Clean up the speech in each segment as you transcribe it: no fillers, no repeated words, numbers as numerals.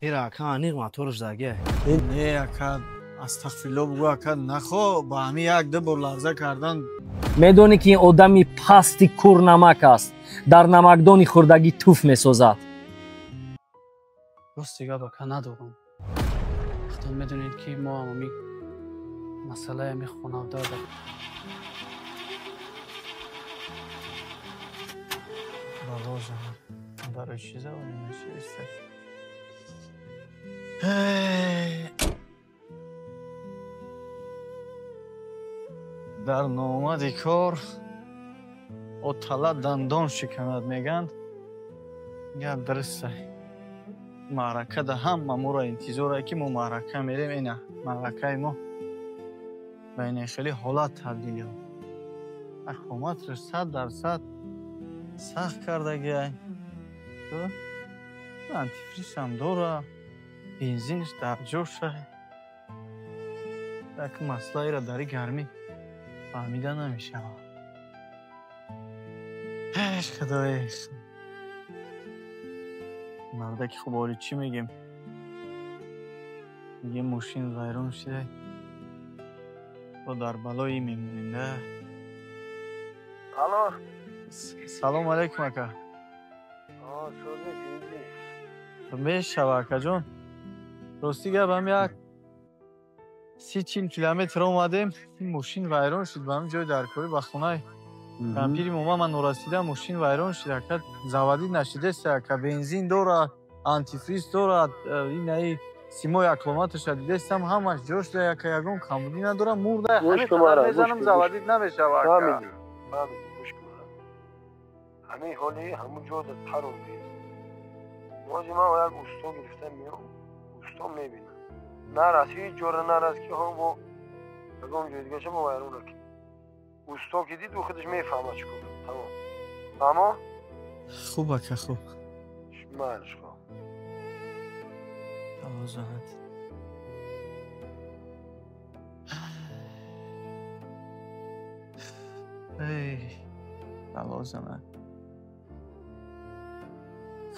ایرا اکا انیق موتورش داگه. نه اکا استغفرالله بگو اکا نخو با همین یک دو بار لرزه کردن. میدونی که این آدمی پستی کور نمک است. در نمکدانی خوردگی توف میسازد. راست دیگه اکا ندارم. خودتون میدونید که ما همی مسئله همی خانواده داریم. بابا جان برای چیزا اونی نشسته. در نامد کار اتلا دندان شکند میگن. گپ درسته. معرکه ده همه ما را انتظاره که ما معرکه میریم. اینه معرکه ما بین خیلی حالت تبدیل ها. حکومت رو 100% سخت کردگی. انتیفریز هم داره. بنزینش در جوشه. یک مسئله را در گرمی فهمیده نمیشه. هیچ خدای مرده که خب حالی چی میگیم؟ میگیم ماشین ویران شده و در بلایی میمونیم نه؟ الو سلام علیکم اکا. شده میشه اکا جون راستی گب هم یک 30-40 کیلومتر اومدیم. این ماشین ویران شد به همین جای درکاری به خونه کمپیری موما من نرسیدم. ماشین ویران شد اکا زودی نشده است اکا بنزین داره آنتیفریز داره این سیمای اکلاماتش دیده استم همش جوش ده اکا یکون کمبودی نداره مرده همه قدر میزنم زودی نمیشه اکا فهمیدی گوش کن همه حالی همون جا در ترون بیست بازی من باید اوستا گرفتم میام اوستا میبینم نرس هیچ جور نرس که هم با اگه جای دیگه چه با ویرون رکن اوستا که دید و خودش میفهمه چی کنم تمام اما خوب اکا خوب شمالش خواه دوازهت ای دوازهت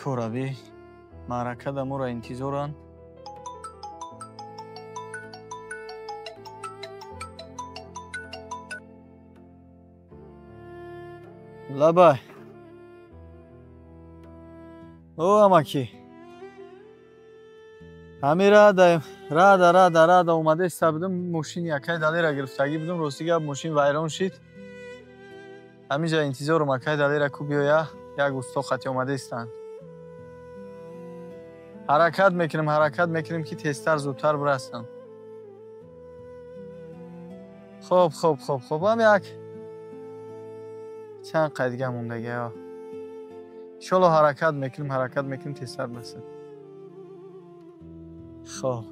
کورابی معرکه دمو را انتظارن لبای او اماکی همین رادا اومده استبدم ماشین یکی دلی را گرفتگی بودم راستی گفت ماشین ویران شد همینجا انتظار مکای دلی را کو بیایا یک اوستا خطی اومده استند حرکت میکنیم که تیزتر زودتر برسن خب هم یک چند قدیگه موندگی ها شلو حرکت میکنیم تیزتر برسن خب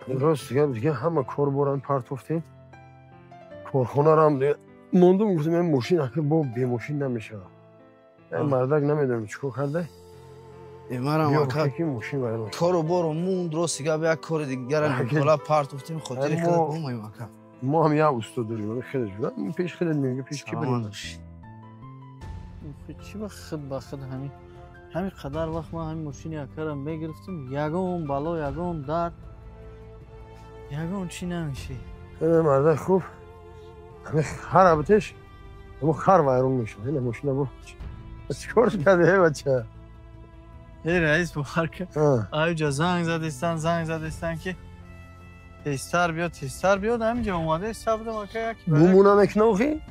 راست دیگه همه کار برن پرتوفتیم کارخونه را هم دیگه موندم گفتم این ماشین اکه با بی ماشین نمیشه این مردک نمیدونم چیکار کرده ایمارم بیا اکا بخی که ماشین ویران شد کارو برو موند راستی گه به یک کار دیگر کلا پارت افتیم خود دیگه کدت بومیم اکا ما هم یه اوستا داریم خیلی جدا پیش خیلی میگه پیش کی بریم چی با خود همین قدر وقت ما همین ماشین یکرم میگرفتیم یگون بالا یگون در یگون چی نمیشه این مرده خوب همین خر عبتش اما خر ویرون میشه این ماشین با چیکار کرده بچه ای رئیس بخار که آیجا زنگ زدستن که تیستر بیاد همینجا اومده استفاده مکه یکی بومونم اکنوخی؟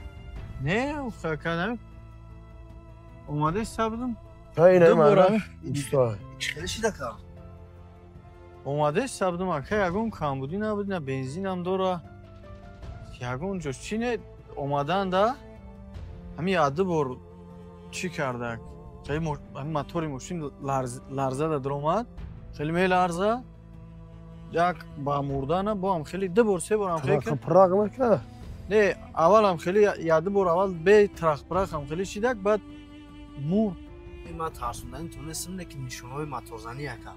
نه اوخه کردم اومده استفادم اینه مرده اوستا خیلی شده که اومده استفاده مکه یکون کمبودی نبود نه بنزین هم داره یکون جوش چی نه اومدن ده همین عده بار چی کرده خیلی موتور ماشین لرزه در اومد خیلی میلرزه یک با مردن با هم خیلی دو بار سه بار هم خیلی پراغ میکنه نه اول هم خیلی یاد بار اول به ترخ پرخ هم خیلی شیدک بعد مور ما ترسوندن تونستم لیکن نشونهای موتورزنی اکا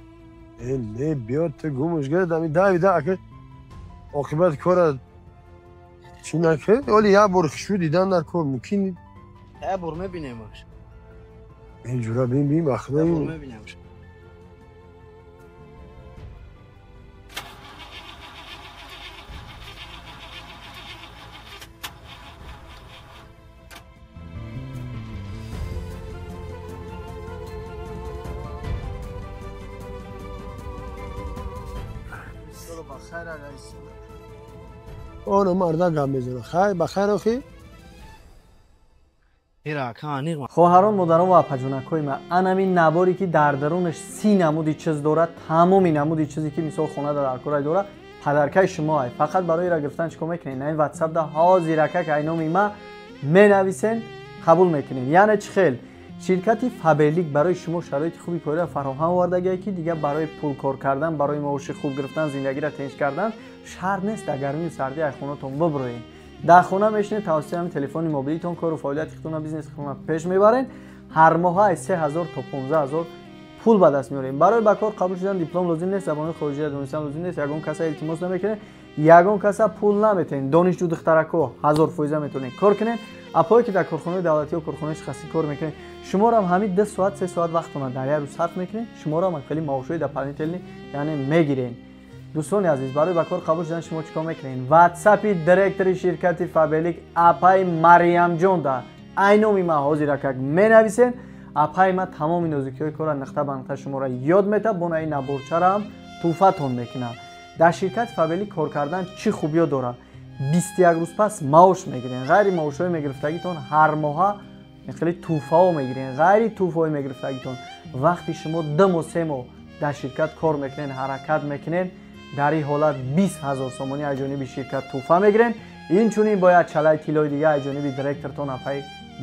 نه بیاد تو گمش گرد همی داویده اکه عاقبت کار چی نکرد ولی یه بار خشو دیدن در کار ممکن برو میبینیمش. اینجورا بین بخدا برو این میبینیمش. بخیر رئیس. اونو مردا گام میزنه. خیر بخیر اخی. ایرا کانی خواهران مادران و اپاجونکای من انمی نباری که در درونش 30 نمودی چیز داره تمامی نمودی چیزی که مثال خونه در کورای داره پدرکای شما ای فقط برای را گرفتن چیکار میکنین این واتساپ ده حاضرکه که اینامی ما مینویسین قبول میکنین یعنی چه خیل شرکت فابلیک برای شما شرایط خوبی کاری فراهم آورده که دیگه برای پول کار کردن برای معاش خوب گرفتن زندگی را تنظیم کردن شرط نیست در گرمی و سردی ای خونه‌تون ببرین در خونه میشینید توسط همین تلفن موبیلیتون کار و فعالیتتون و بیزنستون پیش میبرین هر ماه 3000 تا 15000 پول به دست میارین برای بکار قبول شدن دیپلم لازم نیست زبان خارجی دانستن لازم نیست یگان کسا التماس نمیکنه یگان کسا پول نمیتین دانشجو دخترکو 1000% میتونین کار کنین اپایی که در کارخانه دولتی و کارخانه شخصی کار میکنین شما را هم همین 2 ساعت 3 ساعت وقتتون در یه روز صرف میکنین شما را هم خیلی معاشی در پرینتلی یعنی میگیرین دوستان عزیز برای بکار قبول شدن شما چیکار میکنین واتساپ دایرکتور شرکت فابلیک اپای مریم جان دا اینومی ما حاضر که مینویسین اپای ما تمام نزدیکی‌های کار نقطه به نقطه شما را یاد میده بنا این نبورچه را هم توفتون میکنه در شرکت فابلیک کار کردن چی خوبی داره 21 روز پس معاش میگیرین غیر معاشای میگرفتگیتون هر ماه خیلی توفا میگیرین غیر توفای میگرفتگیتون وقتی شما 2 ماه 3 ماه در شرکت کار میکنین حرکت میکنین در این حالت 20000 سومانی از جانب شرکت توفا میگیرین این چونین باید چلای تیلای دیگه از جانب دایرکتورتون اپای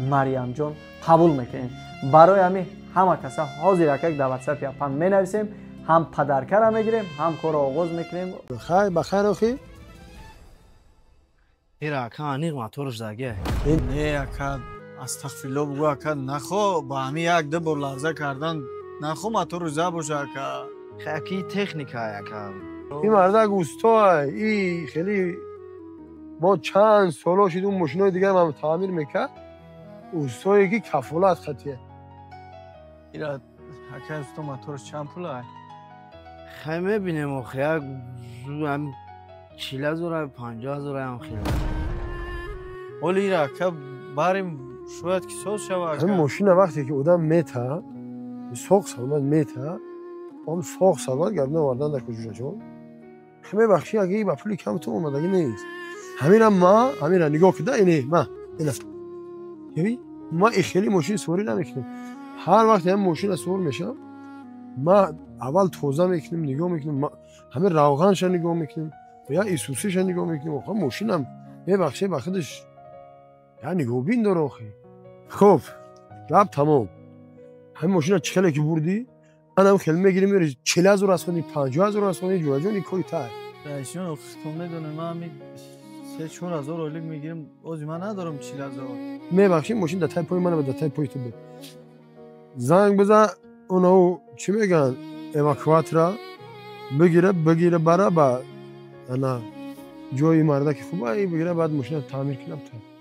مریم جان قبول میکنین برای همین همه کسا حاضر که در واتساپ اپ مینویسیم هم پدرکه را میگیریم هم کار آغاز میکنیم خیر بخیر اخی. ایرا کانی ما تورش داگه نه اکا استغفرالله بگو اکا نخو با همین یک دو بار لرزه کردن نخو ما تو روزه باشه اکا خاکی تکنیک های اکا این مردا گوستای ای خیلی ما چند سالا شد اون ماشینای دیگه هم تعمیر میکرد اوستایی که کفالت خطیه ایرا اکا از تو موتورش چند پول های خیلی میبینیم و خیلی هم 40000 50000 هم خیلی ولی ایرا اکا بریم شاید که سوز شوه این اکا ماشین وقتی که آدم میته سوق سلامت میته اون سوق سلامت گردن آوردن در کجوشا چون همه بخشی اگه این با پولی کم تو اومدگی نیست همین هم ما همین را نگاه کده اینه ما اینه یعنی ما خیلی ماشین سواری نمیکنیم هر وقت هم ماشین سوار میشم ما اول توزه میکنیم نگاه میکنیم همه روغنش نگاه میکنیم یا ایسوسیش نگاه میکنیم خب ماشین هم یه بخشی با خودش یعنی نگاه بین داره آخی خب رب تمام همه ماشین چخله که بردی من هم خیلی میگیریم میری 40000 از خودی 50000 از خودی جوجا نیکوی تر رئیسیون اختون میدونه ما همین 3-4 اولی میگیریم اوزی من ندارم 40000 میبخشیم ماشین در تای پای منو به در تای پای تو بده زنگ بزن اونو چی میگن اواکوات را بگیره برا با انا جوی مرده که خوبه ای بگیره بعد ماشین تعمیر کنم تا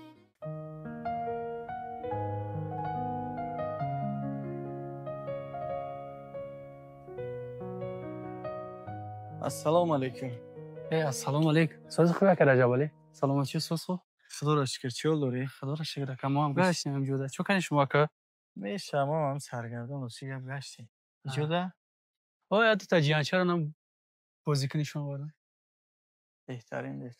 السلام علیکم السلام علیکم سوز خوبه که رجب علی سلامتی سوز خوب خدا را شکر چیول داری خدا را شکر که ما هم گشتیم همجوده چون کنی شما که میشه ما هم سرگردان و سیگه گشتیم جوده یا تو تا جیان چرا نم بازی کنی شما بارن بهترین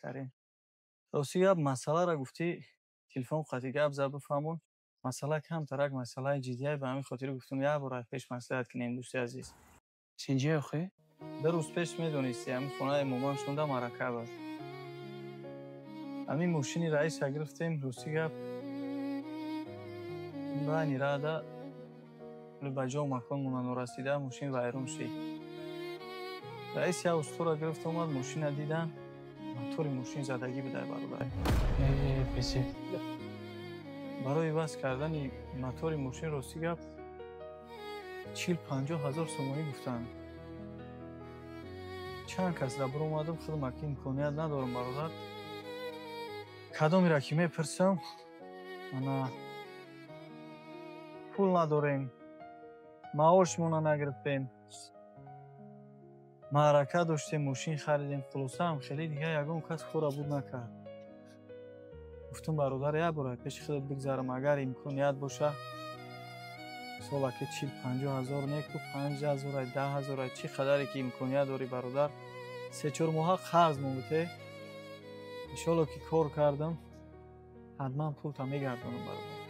راستی مسئله را گفتی تلفن قطعی گپ زد بفهمون مسئله کم ترک مسئله جدیه به همین خاطر گفتم یه بار پیش مصلحت کنیم دوستی عزیز چنجی آخه 2 روز پیش میدونستی همین خونه مامان شونده مرکه بود همین ماشین رئیس گرفتیم روسی گپ با نیراده بجا و مکان مونن رسیده ماشین ویرون شد رئیس یا استور گرفت اومد ماشین دیدن موتور ماشین زدگی بده برادر پیسی برای بس کردن موتور ماشین راستی گپ 40-50 هزار سومانی گفتن چند کس دبر اومدم خودم اکی امکانیت ندارم برادر کدامی را که میپرسم انا پول نداریم معاشمون نگرفتیم معرکه داشتیم ماشین خریدیم خلاصه هم خیلی دیگه یگان کس خورا بود نکرد گفتم برادر یک بار پیش خودت بگذارم اگر امکانیت باشه سالکه 40-50 هزار نیکو 5 هزار 10 هزار چی قدری که امکانیت داری برادر 3-4 ماه قرض مونده انشالله که کار کردم حتما پول تا میگردونم برادر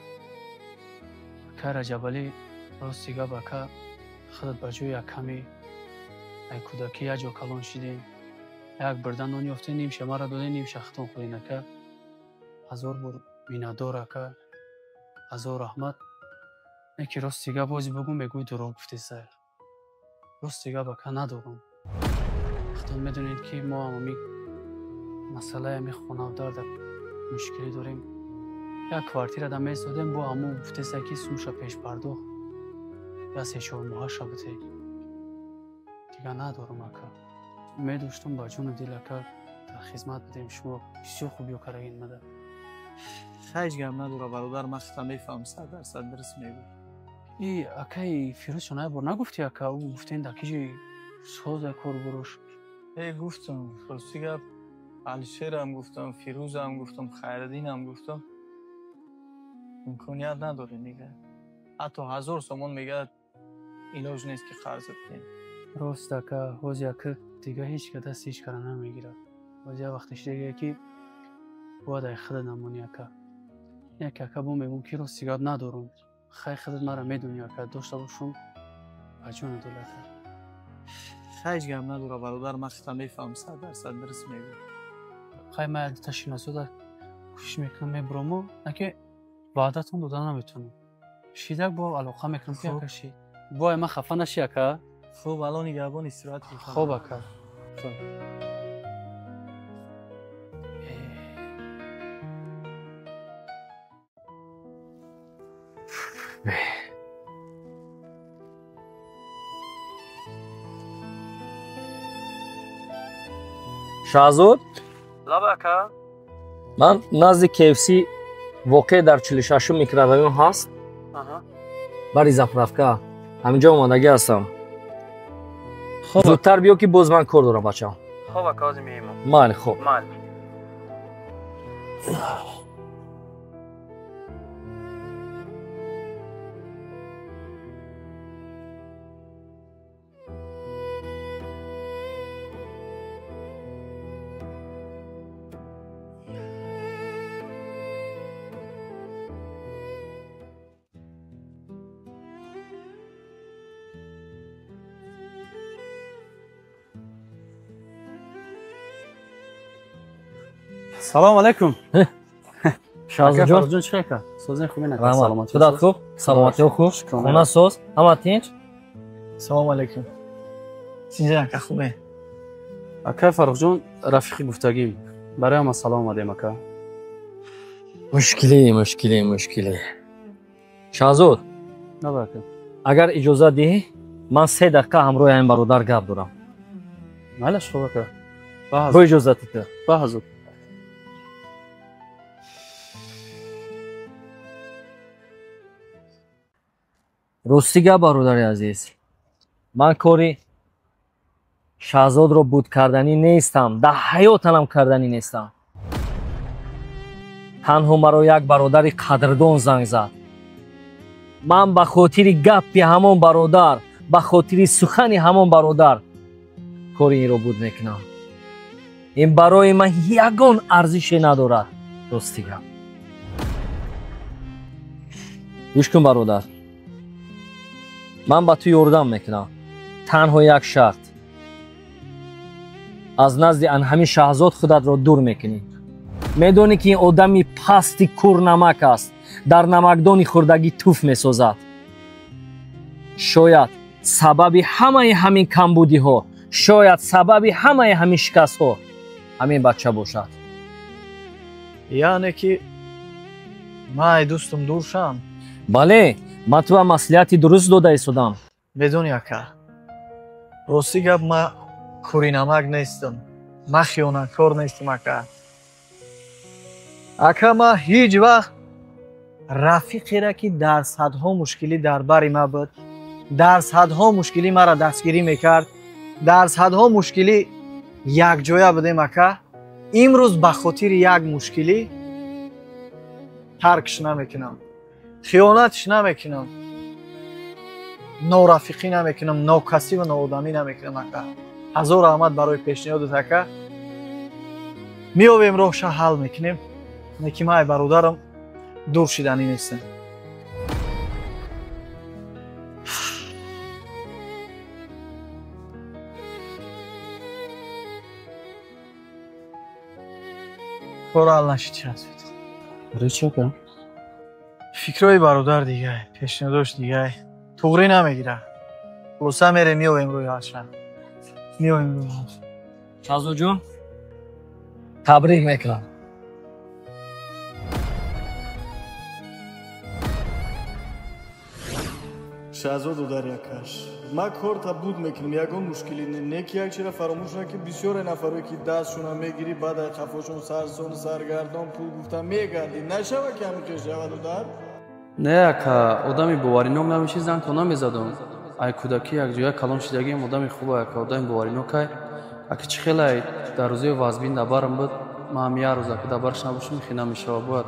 که رجبالی راستی گپ که خودت بجوی یک کمی ای کودکی یک جا کلان شدیم یک بردن نان یافته نیم شما را داده نیم شختان خورینه که هزار بار میناداره که هزار رحمت یکی راستی گپ بازی بگو میگوی دروغ گفتی سر راستی گپ که ندارم خودتون میدونید که ما همی مسئله همی خانواده در مشکلی داریم یک کوارتیر در میسادیم با همون گفته سر که سومش پیش پرداخت یا 3-4 ماه شبته دیگه ندارم اکا میدوشتم با جون دیل اکا در خدمت بدیم شما بسیار خوبی و کرگین مده خیلی گم نداره برادر من خودم میفهم 100% درست میگو ای اکای فیروز شنای بار نگفتی اکا او گفتین در کجی ساز کار بروش ای گفتم خلاصی گپ علشیر هم گفتم فیروز هم گفتم خیردین هم گفتم امکانیت نداره دیگه حتی 1000 سومون میگه علاج نیست که قرض بدین راست اکا حوزی اکا دیگه هیچ که دست هیچ کار نمیگیره حوزی وقتش دیگه که باید خود نمونی اکا یک اکا با میگم که راستی گپ ندارم خیلی خودت مرا میدونی اکا داشته باشم بجون دولت خیلی گم نداره برادر من خودم میفهم 100% درست میگو خیلی من تشیناسو در کوشش میکنم میبرم نکه وعدتون دادن نمیتونم شیدک با علاقه میکنم که اکا شید وای من خفه نشی اکا خب الان نگهبان استراحت میکنم خوب اکا шаҳзод лаба ака ман назди KFC воқеъ дар 46 микрорайон ҳаст бари заправка ҳаминҷо омодагӣ ҳастам зудтар биё ки боз ман кор дорам бачаам خوب اکا از میمون майли хуб مال سلام علیکم шаҳзод ҷон جون چیکار کرد سوزن خوبی نکرد раҳмат سلامتی худат хуб саломатиҳо хуб хона соз ҳама тинч سلام علیکم سینجا اکا خوبه اکا فرخ جون رفیقی گفتگی برای ما سلام آمدیم اکا мушкилӣ шаҳзод نه اکا агар иҷозат диҳӣ ман 3 дақиқа ҳамроҳи ҳамин бародар гап дорам مالش خوب اکا бо иҷозати ту بحث ростӣ гап бародари азиз ман кори шаҳзодро буд карданӣ нестам дар ҳаётанам карданӣ нестам танҳо маро як бародари қадрдон занг зад ман ба хотири гапи ҳамон бародар ба хотири сухани ҳамон бародар кори инро буд мекунам ин барои ман ягон арзише надорад ростӣ гап гӯш кун бародар ман ба ту ёрдам мекунам танҳо як шарт аз назди анҳамин шаҳзод худатро дур мекунӣ медонӣ ки ин одами пасти курнамак аст дар намакдони хӯрдагӣ туф месозад шояд сабаби ҳамаи ҳамин камбудиҳо шояд сабаби ҳамаи ҳамин шикастҳо ҳамин бача бошад яъне ки ман ай дӯстам дур шам бале ман туа маслиҳати дуруст дода истодам بدون اکا راستی گپ ما کوری نمک نیستم ما خیانتکار نیستم اکا ما هیچ وقت рафиқеро ки дарсадҳо мушкилӣ дар бари ма буд, дарсадҳо мушкилӣ маро дастгирӣ мекард, дарсадҳо мушкилӣ якҷоя будем ака, имрӯз ба хотири як мушкилӣ таркш намекунам, хиёнатш намекунам, норафиқӣ намекунам, нокасӣ ва ноодамӣ намекунам ака. ҳазор раҳмат барои пешниҳодат ака. меёвем роҳша ҳал мекунем. Неки ман бародарам дур шиданӣ нестем. کار حل نشد چی هست؟ برای چی کنم؟ فکرهای برادر دیگه، پیشنهادش دیگه، توغری نمیگیره. خلاصه میره میایم روی حلشن. میایم روی حلشن. شازو جون تبریک میکنم. شازو داریاکاش. ما کارتا بود میکنم یکم مشکلی نه کی یک چیز فراموش نکنی بسیار نفری که دستشون میگیری بعد خفاشون سرسون سرگردان پول گفتم میگردی نشوه که همون شود دار نه اکا آدمی باورینام نمیشه زن تو نمیزدم ای کودکی یک جای کلان شدگی آدمی خوبه اکا آدمی باورینو که اگه چه خیلی در روزی وازبین دبارم بود ما هم یه روز اکا دبارش نباشم خیلی نمیشه بود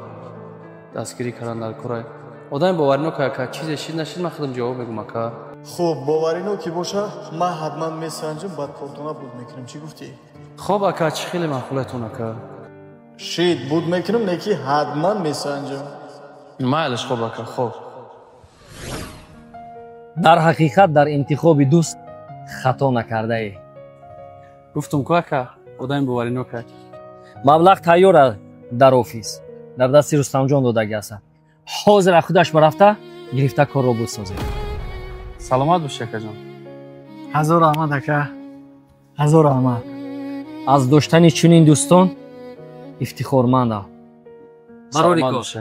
دستگیری کردن در کارای آدمی باورینو که اکا چیزی شید نشید من خودم جواب بگم اکا خوب باورینو کی باشه ما حتما میسنجم بعد کارتونا بود میکنم چی گفتی خوب اکا چه خیلی معقولتون اکا شید بود میکنم نکی حتما میسنجم مایلش خوب اکا خوب در حقیقت در انتخاب دوست خطا نکرده ای. گفتم که اکا آدمی باورینو که مبلغ تیار است در آفیس در دست رستم جان دادگی است. حاضر خودش برفته گرفته کار رو بسازه. سلامت باش اکا جان. هزار رحمت اکا. هزار رحمت. از داشتن چنین دوستان افتخارمندم. سلامت باش.